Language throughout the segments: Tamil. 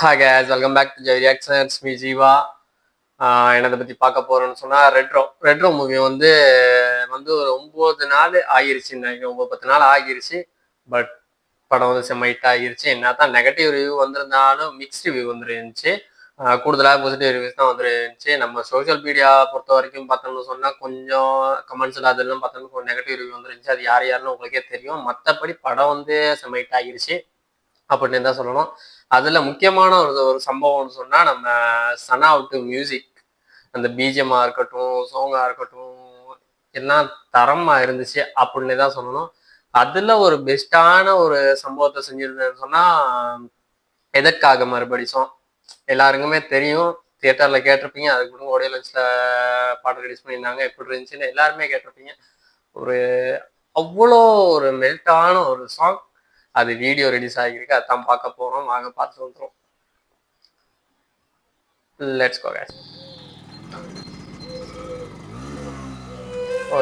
Hi guys, welcome back to Jai reactions. Me Jeeva. என்னதை பற்றி பார்க்க போகிறோன்னு சொன்னால் ரெட்ரோ மூவி வந்து ஒரு 9 நாள் ஆகிருச்சு, நினைக்கிறேன் 9-10 நாள் ஆகிருச்சு. பட் படம் வந்து செம்ம ஹிட் ஆகிருச்சு. என்ன தான் நெகட்டிவ் ரிவ்யூ வந்திருந்தாலும் மிக்ஸ்ட் ரிவ்யூ வந்துருந்துச்சு. கூடுதலாக பாசிட்டிவ் ரிவ்யூஸ் தான் வந்துருந்துச்சு. நம்ம சோஷியல் மீடியா பொறுத்த வரைக்கும் பார்த்தோம்னு சொன்னால் கொஞ்சம் கமெண்ட்ஸில் அதெல்லாம் பார்த்தோம்னா கொஞ்சம் நெகட்டிவ் ரிவ்யூ வந்துருந்துச்சு. அது யாருன்னு உங்களுக்கே தெரியும். மற்றபடி படம் வந்து செம்ம ஹிட் ஆகிருச்சு அப்படின்னு தான் சொல்லணும். அதில் முக்கியமான ஒரு சம்பவம்னு சொன்னால் நம்ம சனா அவுட்டு மியூசிக், அந்த பிஜிஎம்மாக இருக்கட்டும், சாங்காக இருக்கட்டும், எல்லாம் தரமாக இருந்துச்சு அப்படின்னு தான் சொல்லணும். அதில் ஒரு பெஸ்ட்டான ஒரு சம்பவத்தை செஞ்சுருந்தேன்னு சொன்னால் எதற்காக மறுபடி சாங் எல்லாருக்குமே தெரியும். தியேட்டரில் கேட்டிருப்பீங்க. அதுக்கு கூட ஆடியோ லான்ச்சில் பாட்டு ரிலீஸ் பண்ணியிருந்தாங்க. எப்படி இருந்துச்சுன்னு எல்லாருமே கேட்டிருப்பீங்க. ஒரு அவ்வளோ ஒரு மெல்ட்டான ஒரு சாங். அது வீடியோ ரிலீஸ் ஆகியிருக்கு. அதான் பார்க்க போகிறோம். வாங்க பார்த்து வந்துடும். Let's go guys.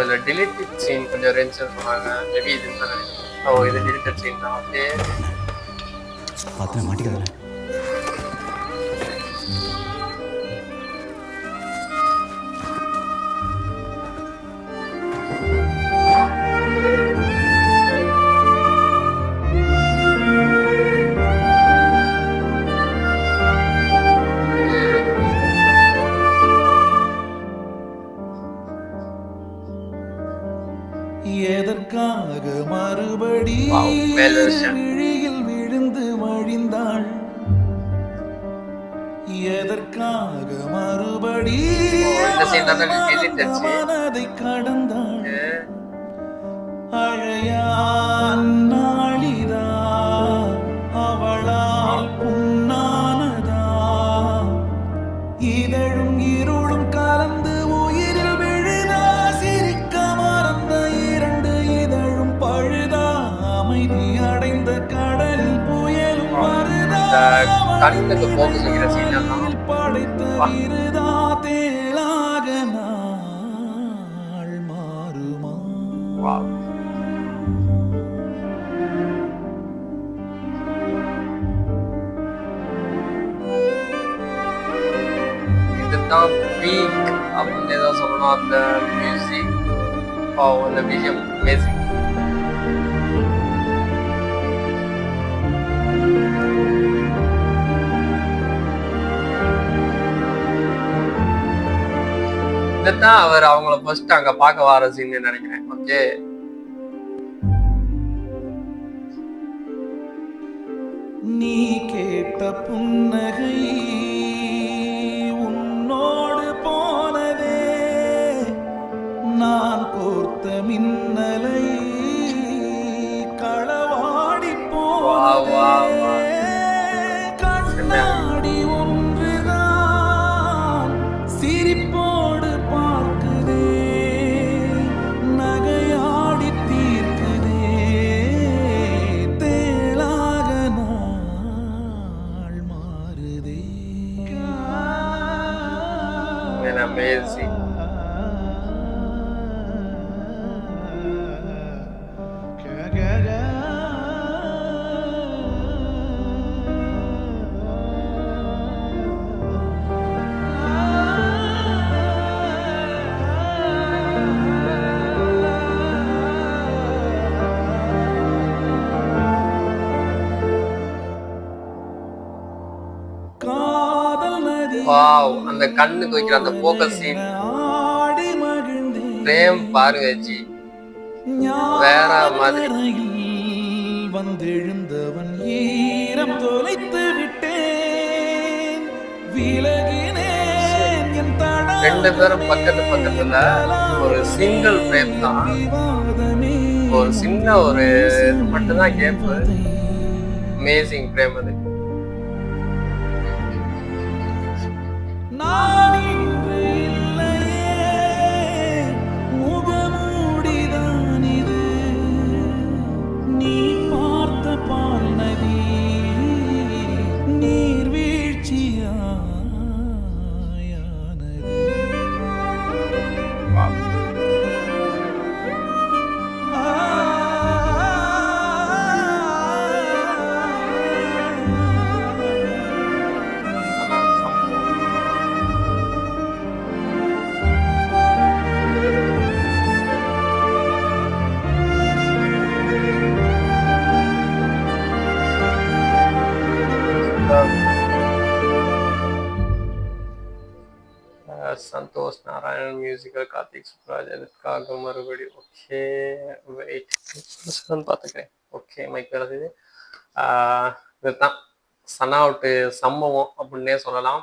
இதில் டிலீட்டட் சீன் கொஞ்சம் இருந்துச்சுன்னு சொன்னாங்க. மேபி இது இது டிலீட்டட் சீன் தான். அப்படியே பார்த்து மாட்டிக்கிறேன். எதற்காக மறுபடி விழியில் விழுந்து மழிந்தாள்? எதற்காக மறுபடி மனதை கடந்தாள்? அழையான் நாளிதா அவளால் புண்ணானதா? இதழும் இருளும் கலந்து உயிரில் விழுதா? சிரிக்க மறந்த இரண்டு இதழும் பழுதா? அமைதி அடைந்த கடலில் புயலும் வருதா? படைத்த இருதா தேளாக நாள் மாறுமா? இதுதான் பீக் அப்படின்னு ஏதோ சொல்லணும். அந்த மியூசிக், அந்த பிஜிஎம் அமேசிங். இதுதான் அவர் அவங்கள ஃபர்ஸ்ட் அங்க பார்க்க வர சீன்னு நினைக்கிறேன். ஓகே, நீ கேட்ட புன்னகை உன்னோடு போனதே, நான் கோர்த்த மின்னலை களவாடி போனதே. கண்ணாடி ஒன்றுதான் சிரிப்போடு பார்க்குதே, நகையாடி தீர்க்குதே, தேளாக நாள் மாறுதே. அமேசிங். அந்த கண்ணுக்கு வைக்கிற அந்த போக்கஸ் சீன் பிரேம் பாருங்க ஜி, வேற மாதிரி. வந்தெழுந்தவன் ஈரம் தொலைத்து விட்டேன், விலகினேன் என் தடம். ரெண்டு பேரும் பக்கத்துல ஒரு சிங்கிள் பிரேம் தான், ஒரு சின்ன ஒரு மட்டும்தான் கேப். அமேசிங் பிரேம் அது. நான் இன்று இல்லையே, முகமூடிதான் இது, நீ பார்த்த பால் நதி நீர்வீழ்ச்சியானது. மியூசிக்கல் கார்த்திக் சுப்ராஜ் எதுக்காக மறுபடி ஓகே வெயிட் பார்த்துக்கிறேன். ஓகே மைக் வருது. இதுதான் சன் அவுட்டு சம்பவம் அப்படின்னே சொல்லலாம்.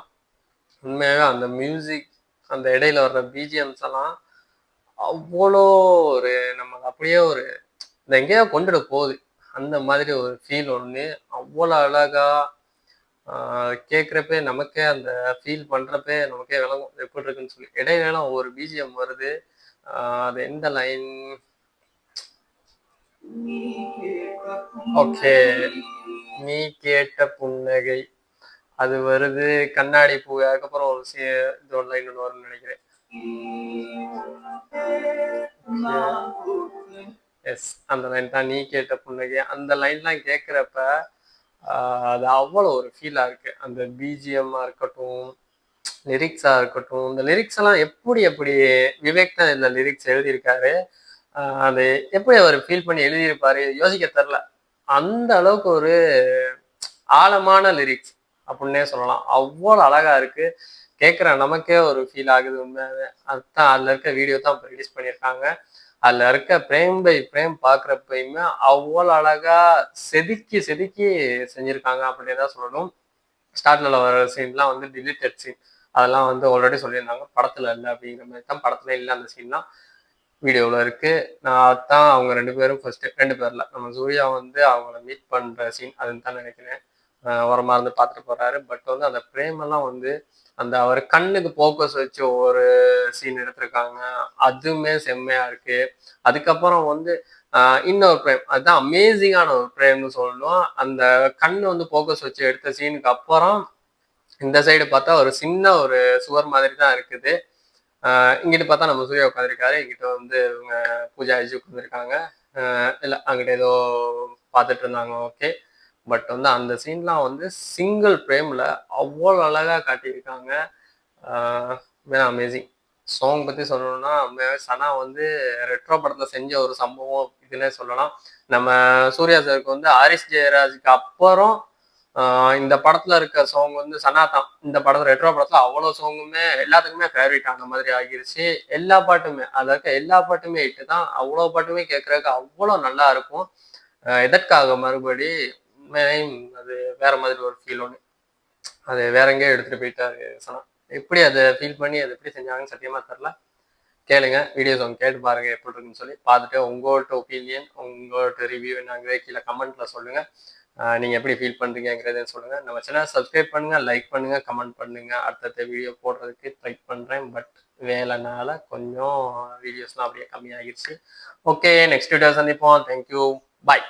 உண்மையாகவே அந்த மியூசிக் அந்த இடையில வர்ற பிஜிஎம்ஸ் எல்லாம் அவ்வளோ ஒரு நம்ம அப்படியே ஒரு இந்த எங்கேயோ கொண்டுட போகுது அந்த மாதிரி ஒரு ஃபீல் ஒன்று. அவ்வளோ அழகா கேட்குறப்பே நமக்கே அந்த ஃபீல் பண்ணுறப்பே நமக்கே விளங்கும் எப்படி இருக்குன்னு சொல்லி. இடையில ஒவ்வொரு பிஜிஎம் வருது. அது எந்த லைன்? ஓகே நீ கேட்ட புன்னகை அது வருது. கண்ணாடி பூ அதுக்கப்புறம் ஒரு இது ஒரு லைன் ஒன்று வரும்னு நினைக்கிறேன். எஸ் அந்த லைன் தான் நீ கேட்ட புன்னகை. அந்த லைன்லாம் கேட்குறப்ப அது அவ்வளோ ஒரு ஃபீலாக இருக்கு. அந்த பிஜிஎம்மா இருக்கட்டும், லிரிக்ஸா இருக்கட்டும். இந்த லிரிக்ஸ் எல்லாம் எப்படி விவேக் தான் இந்த லிரிக்ஸ் எழுதியிருக்காரு. அது எப்படி அவர் ஃபீல் பண்ணி எழுதியிருப்பாரு யோசிக்க தெரில. அந்த அளவுக்கு ஒரு ஆழமான லிரிக்ஸ் அப்படின்னே சொல்லலாம். அவ்வளோ அழகா இருக்கு. கேட்குற நமக்கே ஒரு ஃபீல் ஆகுது உண்மையாவே. அதுதான் அதில் இருக்க வீடியோ தான் இப்போ ரிலீஸ் பண்ணியிருக்காங்க. அதில் இருக்க ஃப்ரேம் பை ஃப்ரேம் பார்க்குறப்பயுமே அவ்வளோ அழகா செதுக்கி செதுக்கி செஞ்சுருக்காங்க அப்படின்னு தான் சொல்லணும். ஸ்டார்ட்ல வர சீன்லாம் வந்து டிலீட்டட் சீன். அதெல்லாம் வந்து ஆல்ரெடி சொல்லியிருந்தாங்க படத்தில் இல்லை அப்படிங்கிற மாதிரி தான். படத்துல இல்லை அந்த சீன்லாம் வீடியோவில் இருக்கு. நான் தான் அவங்க 2 பேரும் ஃபர்ஸ்ட் 2 பேர்ல நம்ம சூர்யா வந்து அவங்கள மீட் பண்ற சீன் அதுன்னு தான் நினைக்கிறேன். ஓரமா இருந்து பார்த்துட்டு போறாரு. பட் வந்து அந்த ஃப்ரேம் எல்லாம் வந்து அந்த அவர் கண்ணுக்கு போக்கஸ் வச்சு ஒரு சீன் எடுத்திருக்காங்க. அதுவுமே செம்மையா இருக்கு. அதுக்கப்புறம் வந்து இன்னொரு ஃப்ரேம் அதுதான் அமேசிங்கான ஒரு ஃப்ரேம்னு சொல்லணும். அந்த கண்ணு வந்து போக்கஸ் வச்சு எடுத்த சீனுக்கு அப்புறம் இந்த சைடு பார்த்தா ஒரு சின்ன ஒரு சுவர் மாதிரி தான் இருக்குது. இங்கிட்டு பார்த்தா நம்ம சூர்யா உட்காந்துருக்காரு. இங்கிட்ட வந்து இவங்க பூஜா அஜி உட்காந்துருக்காங்க. இல்லை அங்கிட்ட ஏதோ பார்த்துட்டு இருந்தாங்க. ஓகே பட் வந்து அந்த சீன்லாம் வந்து சிங்கிள் ஃப்ரேம்ல அவ்வளோ அழகா காட்டியிருக்காங்க. அமேசிங். சாங் பத்தி சொல்லணும்னா சனா வந்து ரெட்ரோ படத்துல செஞ்ச ஒரு சம்பவம் இதுன்னே சொல்லலாம். நம்ம சூர்யா சாருக்கு வந்து ஹாரிஸ் ஜெயராஜுக்கு அப்புறம் இந்த படத்துல இருக்க சாங் வந்து சனா தான். இந்த படத்துல ரெட்ரோ படத்துல அவ்வளோ சாங்குமே எல்லாத்துக்குமே ஃபேவரட் ஆன மாதிரி ஆகிருச்சு. எல்லா பாட்டுமே அதில் இருக்க எல்லா பாட்டுமே இட்டு தான். அவ்வளோ பாட்டுமே கேட்கறதுக்கு அவ்வளோ நல்லா இருக்கும். எதற்காக மறுபடி அது வேற மாதிரி ஒரு ஃபீல் ஒன்று. அது வேற எங்கேயோ எடுத்துட்டு போயிட்டாரு சனா. எப்படி அதை ஃபீல் பண்ணி அதை எப்படி செஞ்சாங்கன்னு சத்தியமா தெரில. கேளுங்க வீடியோஸ் அவங்க கேட்டு பாருங்க எப்படி இருக்குன்னு சொல்லி பார்த்துட்டு உங்கள்கிட்ட ஒப்பீனியன் உங்கள்கிட்ட ரிவ்யூ என்னங்கிறத கீழே கமெண்ட்ல சொல்லுங்க. நீங்க எப்படி ஃபீல் பண்றீங்கிறத சொல்லுங்க. நம்ம சேனல் சப்ஸ்கிரைப் பண்ணுங்க, லைக் பண்ணுங்க, கமெண்ட் பண்ணுங்க. அடுத்தடுத்த வீடியோ போடுறதுக்கு ட்ரை பண்றேன். பட் வேலைனால கொஞ்சம் வீடியோஸ்லாம் அப்படியே கம்மியாகிடுச்சு. ஓகே நெக்ஸ்ட் வீடியோ சந்திப்போம். Thank you bye.